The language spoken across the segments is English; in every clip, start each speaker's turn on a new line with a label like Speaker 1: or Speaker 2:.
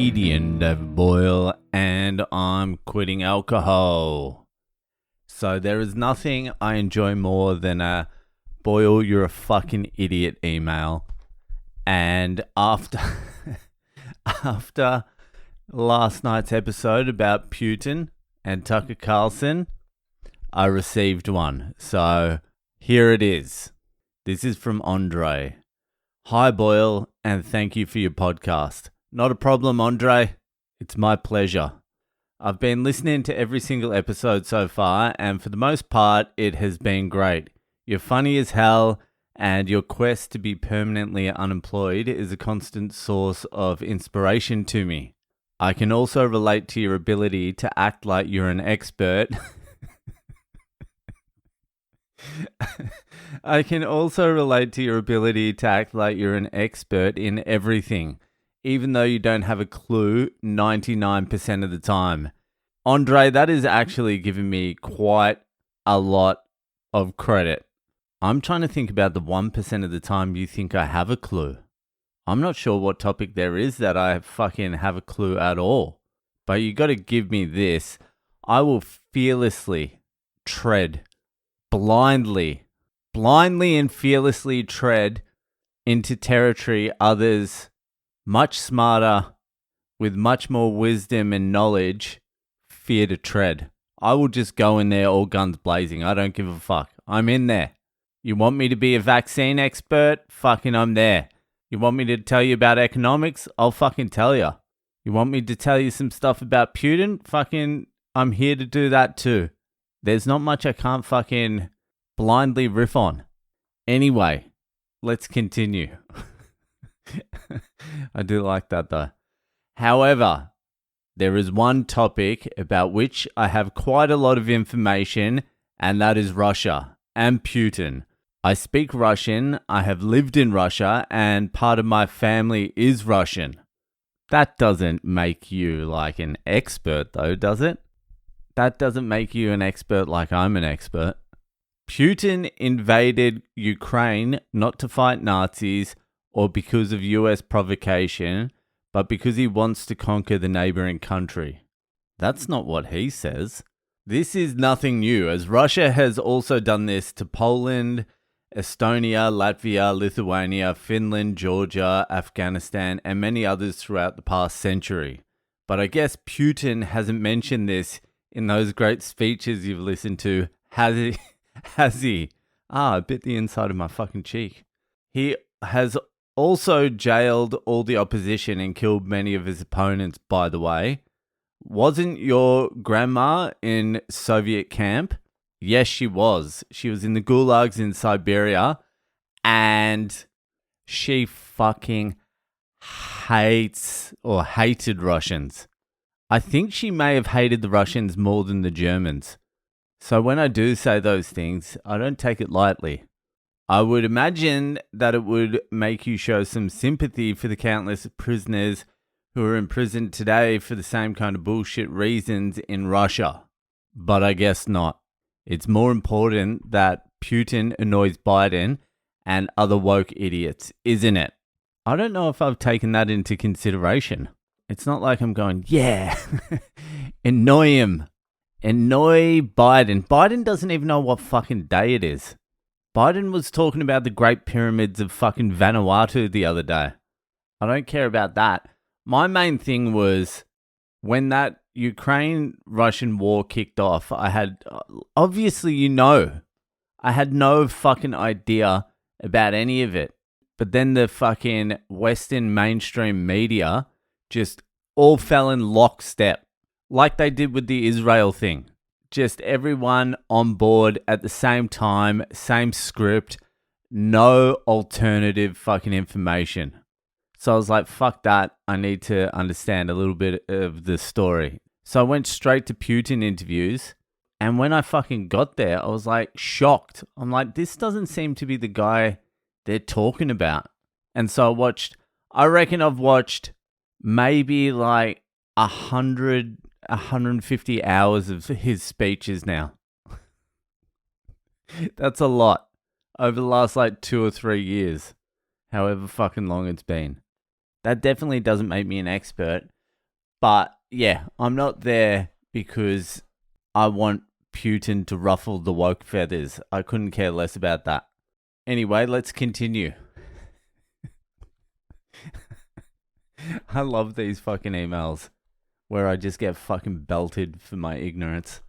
Speaker 1: comedian David Boyle, and I'm quitting alcohol. So there is nothing I enjoy more than a Boyle, you're a fucking idiot email. And after last night's episode about Putin and Tucker Carlson, I received one. So here it is. This is from Andre. Hi, Boyle, and thank you for your podcast. Not a problem, Andre. It's my pleasure. I've been listening to every single episode so far, and for the most part, it has been great. You're funny as hell, and your quest to be permanently unemployed is a constant source of inspiration to me. I can also relate to your ability to act like you're an expert. I can also relate to your ability to act like you're an expert in everything, even though you don't have a clue 99% of the time. Andre, that is actually giving me quite a lot of credit. I'm trying to think about the 1% of the time you think I have a clue. I'm not sure what topic there is that I fucking have a clue at all. But you got to give me this. I will fearlessly tread blindly and fearlessly tread into territory others much smarter, with much more wisdom and knowledge, fear to tread. I will just go in there all guns blazing. I don't give a fuck. I'm in there. You want me to be a vaccine expert? Fucking I'm there. You want me to tell you about economics? I'll fucking tell you. You want me to tell you some stuff about Putin? Fucking I'm here to do that too. There's not much I can't fucking blindly riff on. Anyway, let's continue. I do like that though. However, there is one topic about which I have quite a lot of information, and that is Russia and Putin. I speak Russian, I have lived in Russia, and part of my family is Russian. That doesn't make you like an expert though, does it? That doesn't make you an expert like I'm an expert. Putin invaded Ukraine not to fight Nazis or because of US provocation, but because he wants to conquer the neighboring country. That's not what he says. This is nothing new, as Russia has also done this to Poland, Estonia, Latvia, Lithuania, Finland, Georgia, Afghanistan, and many others throughout the past century. But I guess Putin hasn't mentioned this in those great speeches you've listened to, has he? I bit the inside of my fucking cheek. He has also jailed all the opposition and killed many of his opponents, by the way. Wasn't your grandma in Soviet camp? Yes, she was. She was in the gulags in Siberia, and she fucking hated Russians. I think she may have hated the Russians more than the Germans. So when I do say those things, I don't take it lightly. I would imagine that it would make you show some sympathy for the countless prisoners who are in prison today for the same kind of bullshit reasons in Russia. But I guess not. It's more important that Putin annoys Biden and other woke idiots, isn't it? I don't know if I've taken that into consideration. It's not like I'm going, yeah, annoy him. Annoy Biden. Biden doesn't even know what fucking day it is. Biden was talking about the Great Pyramids of fucking Vanuatu the other day. I don't care about that. My main thing was when that Ukraine-Russian war kicked off, I had, obviously I had no fucking idea about any of it. But then the fucking Western mainstream media just all fell in lockstep, like they did with the Israel thing. Just everyone on board at the same time, same script, no alternative fucking information. So I was like, fuck that, I need to understand a little bit of the story. So I went straight to Putin interviews, and when I fucking got there, I was like shocked. I'm like, this doesn't seem to be the guy they're talking about. And so I reckon I've watched maybe like 150 hours of his speeches now. That's a lot over the last like 2 or 3 years, however fucking long it's been. That definitely doesn't make me an expert, But yeah, I'm not there because I want Putin to ruffle the woke feathers. I couldn't care less about that. Anyway, let's continue. I love these fucking emails where I just get fucking belted for my ignorance.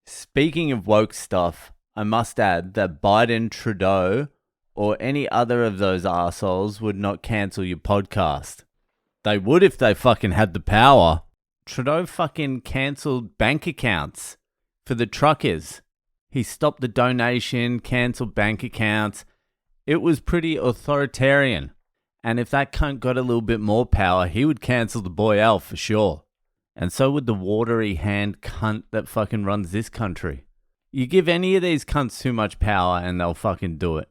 Speaker 1: Speaking of woke stuff, I must add that Biden, Trudeau, or any other of those arseholes would not cancel your podcast. They would if they fucking had the power. Trudeau fucking cancelled bank accounts for the truckers. He stopped the donation, cancelled bank accounts. It was pretty authoritarian. And if that cunt got a little bit more power, he would cancel the boy Al for sure. And so would the watery hand cunt that fucking runs this country. You give any of these cunts too much power and they'll fucking do it.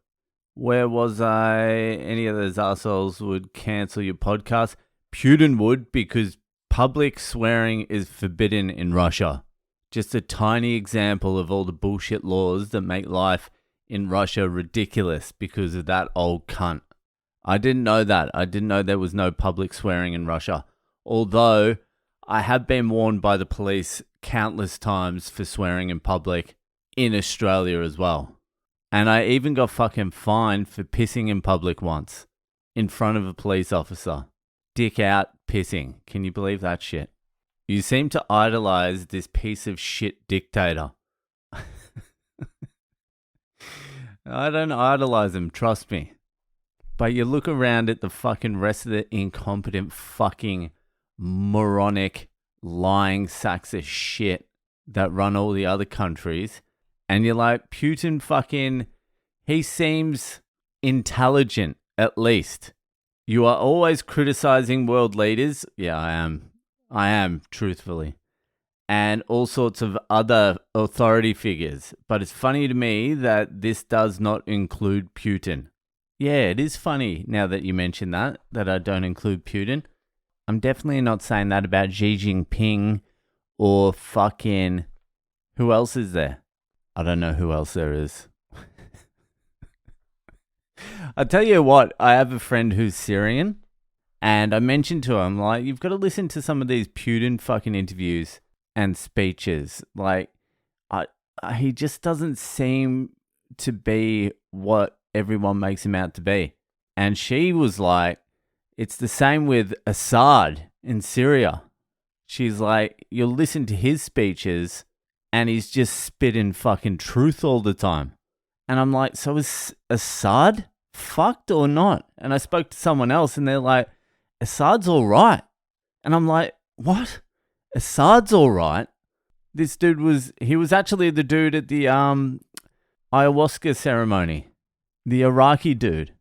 Speaker 1: Where was I? Any of those assholes would cancel your podcast? Putin would, because public swearing is forbidden in Russia. Just a tiny example of all the bullshit laws that make life in Russia ridiculous because of that old cunt. I didn't know that. I didn't know there was no public swearing in Russia. Although I have been warned by the police countless times for swearing in public in Australia as well. And I even got fucking fined for pissing in public once in front of a police officer. Dick out pissing. Can you believe that shit? You seem to idolize this piece of shit dictator. I don't idolize him, trust me. But you look around at the fucking rest of the incompetent fucking moronic lying sacks of shit that run all the other countries, and you're like, Putin fucking, he seems intelligent at least. You are always criticizing world leaders. Yeah, I am, truthfully. And all sorts of other authority figures. But it's funny to me that this does not include Putin. Yeah, it is funny now that you mention that I don't include Putin. I'm definitely not saying that about Xi Jinping or fucking... Who else is there? I don't know who else there is. I'll tell you what, I have a friend who's Syrian, and I mentioned to him, like, you've got to listen to some of these Putin fucking interviews and speeches. Like, he just doesn't seem to be what everyone makes him out to be. And she was like, it's the same with Assad in Syria. She's like, you'll listen to his speeches and he's just spitting fucking truth all the time. And I'm like, so is Assad fucked or not? And I spoke to someone else and they're like, Assad's all right. And I'm like, what? Assad's all right? This dude was actually the dude at the ayahuasca ceremony. The Iraqi dude.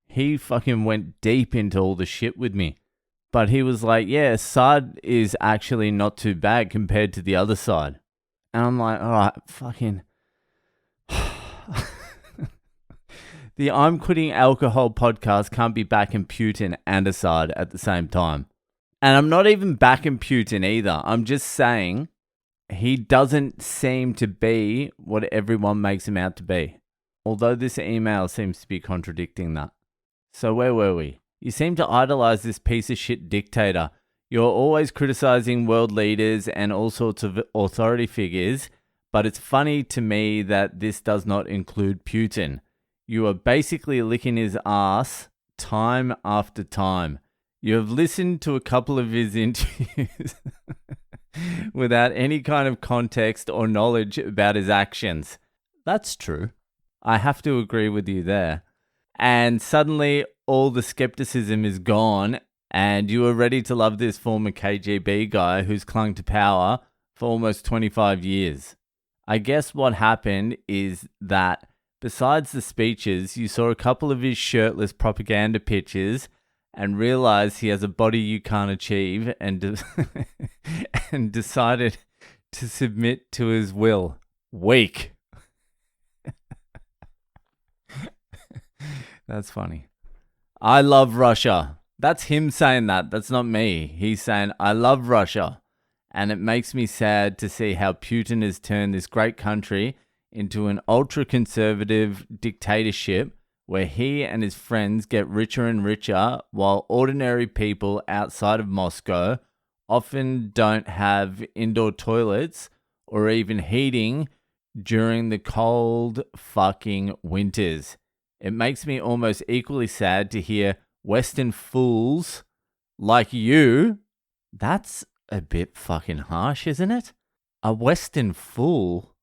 Speaker 1: He fucking went deep into all the shit with me. But he was like, yeah, Assad is actually not too bad compared to the other side. And I'm like, all right, fucking... The I'm Quitting Alcohol podcast can't be backing Putin and Assad at the same time. And I'm not even backing Putin either. I'm just saying he doesn't seem to be what everyone makes him out to be. Although this email seems to be contradicting that. So where were we? You seem to idolize this piece of shit dictator. You're always criticizing world leaders and all sorts of authority figures, but it's funny to me that this does not include Putin. You are basically licking his ass time after time. You have listened to a couple of his interviews without any kind of context or knowledge about his actions. That's true. I have to agree with you there. And suddenly all the skepticism is gone and you are ready to love this former KGB guy who's clung to power for almost 25 years. I guess what happened is that besides the speeches, you saw a couple of his shirtless propaganda pictures and realized he has a body you can't achieve and, and decided to submit to his will. Weak. That's funny. I love Russia. That's him saying that. That's not me. He's saying, I love Russia. And it makes me sad to see how Putin has turned this great country into an ultra-conservative dictatorship where he and his friends get richer and richer while ordinary people outside of Moscow often don't have indoor toilets or even heating during the cold fucking winters. It makes me almost equally sad to hear Western fools like you. That's a bit fucking harsh, isn't it? A Western fool.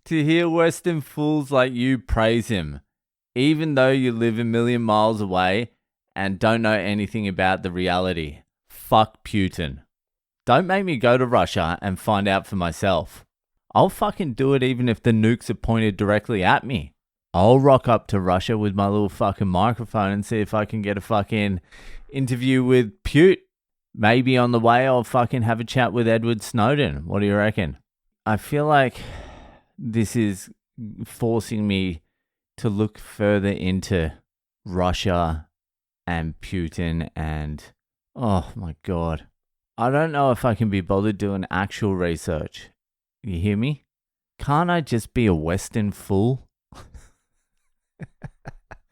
Speaker 1: To hear Western fools like you praise him, even though you live a million miles away and don't know anything about the reality. Fuck Putin. Don't make me go to Russia and find out for myself. I'll fucking do it even if the nukes are pointed directly at me. I'll rock up to Russia with my little fucking microphone and see if I can get a fucking interview with Putin. Maybe on the way I'll fucking have a chat with Edward Snowden. What do you reckon? I feel like this is forcing me to look further into Russia and Putin and, oh my God. I don't know if I can be bothered doing actual research. You hear me? Can't I just be a Western fool?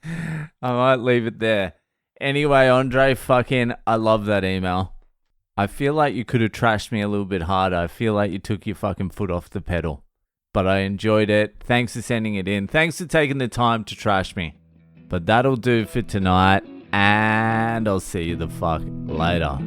Speaker 1: I might leave it there. Anyway, Andre, fucking, I love that email. I feel like you could have trashed me a little bit harder. I feel like you took your fucking foot off the pedal. But I enjoyed it. Thanks for sending it in. Thanks for taking the time to trash me. But that'll do for tonight. And I'll see you the fuck later.